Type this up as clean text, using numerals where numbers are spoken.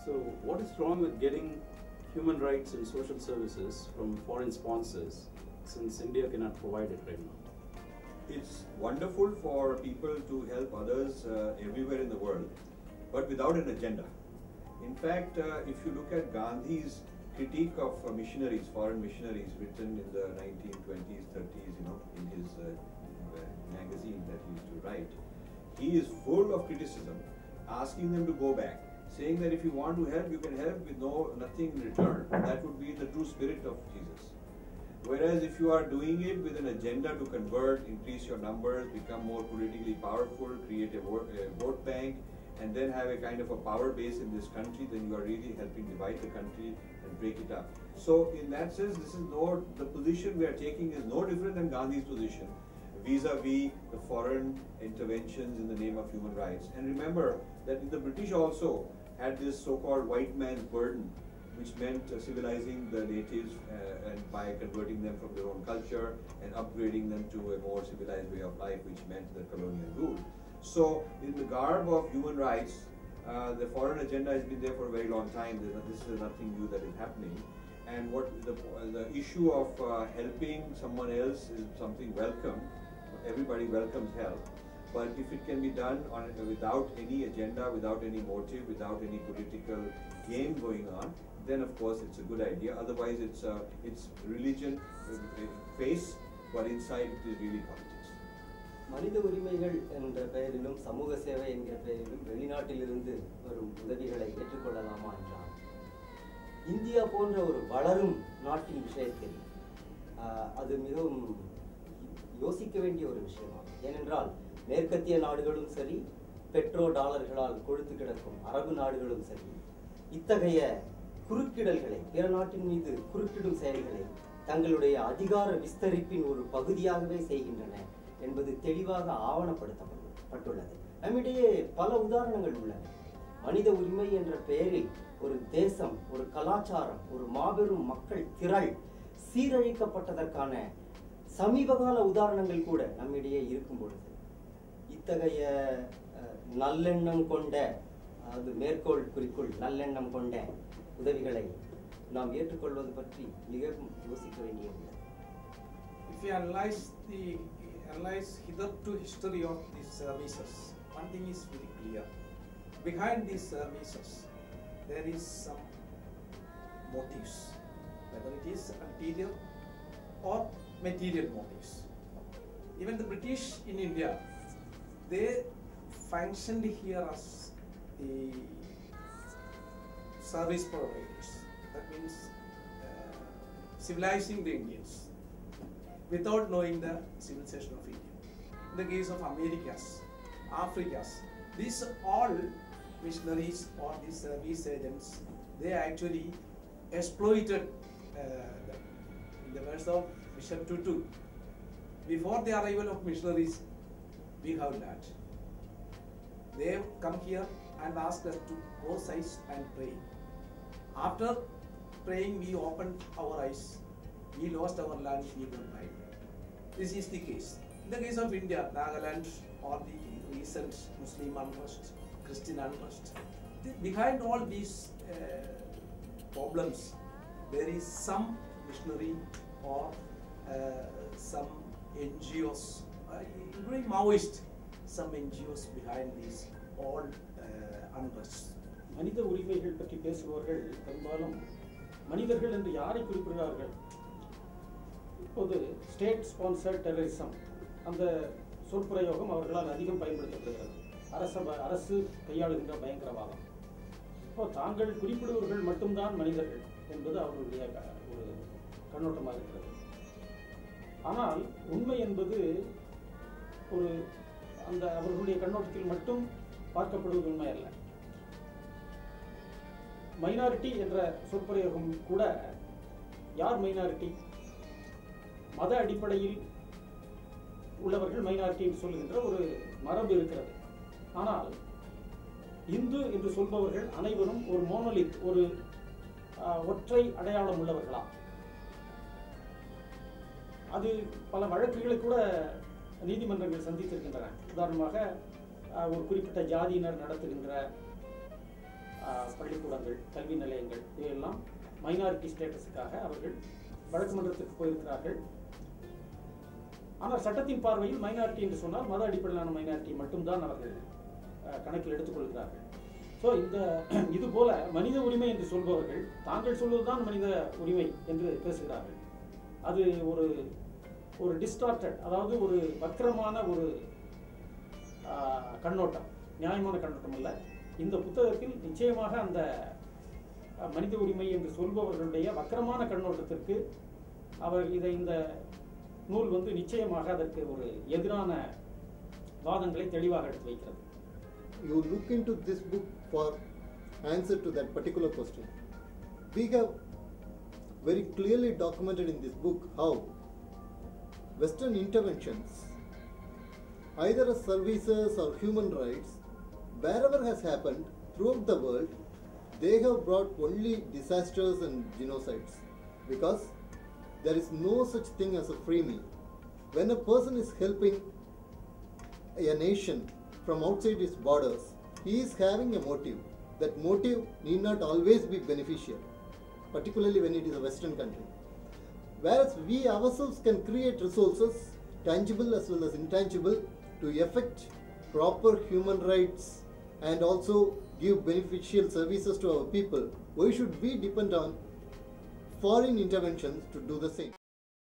So what is wrong with getting human rights and social services from foreign sponsors since India cannot provide it right now? It's wonderful for people to help others everywhere in the world, but without an agenda. In fact, if you look at Gandhi's critique of missionaries, foreign missionaries, written in the 1920s, 30s, in his magazine that he used to write, he is full of criticism, asking them to go back, saying that if you want to help, you can help with nothing in return. That would be the true spirit of Jesus. Whereas if you are doing it with an agenda to convert, increase your numbers, become more politically powerful, create a vote bank, and then have a kind of a power base in this country, then you are really helping divide the country and break it up. So in that sense, the position we are taking is no different than Gandhi's position vis-a-vis the foreign interventions in the name of human rights. And remember that the British also had this so-called white man's burden, which meant civilizing the natives and by converting them from their own culture and upgrading them to a more civilized way of life, which meant the colonial rule. So in the garb of human rights, the foreign agenda has been there for a very long time. This is nothing new that is happening. And what the issue of helping someone else is something welcome. Everybody welcomes help. But if it can be done without any agenda, without any motive, without any political game going on, then of course it's a good idea. Otherwise it's religion face, but inside it is really politics. மனித உரிமைகள் என்ற பெயரிலும் சமூக சேவை என்கிற பெயரிலும் வெளிநாட்டிலிருந்து வரும் உதவிகளை ஏற்றுக்கொள்ளலாமா என்றால் இந்தியா போன்ற ஒரு வளரும் நாட்டின் விஷயத்தில் அது மிகவும் யோசிக்க வேண்டிய ஒரு விஷயமாகும். ஏனென்றால் மேற்கத்திய நாடுகளும் சரி, பெட்ரோ டாலர்களால் கொழுத்து கிடக்கும் அரபு நாடுகளும் சரி, இத்தகைய குறுக்கிடல்களை, பிற நாட்டின் மீது குறுக்கிடும் செயல்களை தங்களுடைய அதிகார விஸ்தரிப்பின் ஒரு பகுதியாகவே செய்கின்றன என்பது தெளிவாக ஆவணப்படுத்தப்பட்டுள்ளது. நம்மிடையே பல உதாரணங்கள் உள்ளன. மனித உரிமை என்ற பெயரில் ஒரு தேசம், ஒரு கலாச்சாரம், ஒரு மாபெரும் மக்கள் திரள் சீரழிக்கப்பட்டதற்கான சமீபகால உதாரணங்கள் கூட நம்மிடையே இருக்கும் பொழுது இத்தகைய நல்லெண்ணம் கொண்ட, அதாவது மேற்கோள் குறிக்குள் நல்லெண்ணம் கொண்ட உதவிகளை நாம் ஏற்றுக்கொள்வது பற்றி மிகவும் யோசிக்க வேண்டியது. If you analyze hitherto history of these services, one thing is very clear. Behind these services, there is some motives, whether it is ulterior or material motives. Even the British in India, they functioned here as the service providers. That means civilizing the Indians without knowing the civilization of India. In the case of Americas, Africas, these all missionaries or these service agents, they actually exploited in the words of Bishop Tutu. Before the arrival of missionaries, we have that. They come here and ask us to close eyes and pray. After praying, we opened our eyes. We lost our land, we were right. This is the case. In the case of India, Nagaland, or the recent Muslim unrest, Christian unrest, behind all these problems, there is some missionary or some NGOs, including Maoist, some NGOs behind these all unrests. மனித உரிமைகள் பற்றி பேசுபவர்கள் பெரும்பாலும் மனிதர்கள் என்று யாரை குறிப்பிடுகிறார்கள்? இப்போது ஸ்டேட் ஸ்பான்சர்ட் டெரரிசம் அந்த சொற்பிரயோகம் அவர்களால் அதிகம் பயன்படுத்தப்படுகிறது. அரசு கையாளுகின்ற பயங்கரவாதம். இப்போ தாங்கள் குறிப்பிடுவர்கள் மட்டும்தான் மனிதர்கள் என்பது அவர்களுடைய ஒரு கண்ணோட்டமாக இருக்கிறது. ஆனால் உண்மை என்பது ஒரு அந்த அவர்களுடைய கண்ணோட்டத்தில் மட்டும் பார்க்கப்படுவது உண்மை அல்ல. மைனாரிட்டி என்ற சொற்பிரயோகம் கூட யார் மைனாரிட்டி? மத அடிப்படையில் உள்ளவர்கள் மைனாரிட்டி என்று சொல்லுகின்ற ஒரு மரபு இருக்கிறது. ஆனால் இந்து என்று சொல்பவர்கள் அனைவரும் ஒரு மோனோலித், ஒரு ஒற்றை அடையாளம் உள்ளவர்களா? அது பல வழக்குகளை கூட நீதிமன்றங்கள் சந்தித்திருக்கின்றன. உதாரணமாக ஒரு குறிப்பிட்ட ஜாதியினர் நடத்துகின்ற பள்ளிக்கூடங்கள், கல்வி நிலையங்கள் இவையெல்லாம் மைனாரிட்டி ஸ்டேட்டஸுக்காக அவர்கள் வழக்கு மன்றத்துக்கு போயிருக்கிறார்கள். ஆனால் சட்டத்தின் பார்வையில் மைனாரிட்டி என்று சொன்னால் மத அடிப்படையிலான மைனாரிட்டி மட்டும்தான் அவர்கள் கணக்கில் எடுத்துக்கொள்கிறார்கள். ஸோ இது போல மனித உரிமை என்று சொல்பவர்கள் தாங்கள் சொல்வதுதான் மனித உரிமை என்று பேசுகிறார்கள். அது ஒரு டிஸ்டார்டட், அதாவது ஒரு வக்கிரமான ஒரு கண்ணோட்டம், நியாயமான கண்ணோட்டம் அல்ல. இந்த புத்தகத்தில் நிச்சயமாக அந்த மனித உரிமை என்று சொல்பவர்களுடைய வக்கிரமான கண்ணோட்டத்திற்கு இந்த நூல் நிச்சயமாக அதற்கு ஒரு எதிரான வாதங்களை தெளிவாக எடுத்து வைக்கிறது. You look into this book for answer to that particular question. We have very clearly documented in this book how Western interventions, either as services or human rights, wherever has happened throughout the world, they have brought only disasters and genocides, because there is no such thing as a free meal. When a person is helping a nation from outside its borders, he is having a motive. That motive need not always be beneficial, particularly when it is a Western country. Whereas we ourselves can create resources, tangible as well as intangible, to effect proper human rights and also give beneficial services to our people. Why should we depend on foreign interventions to do the same?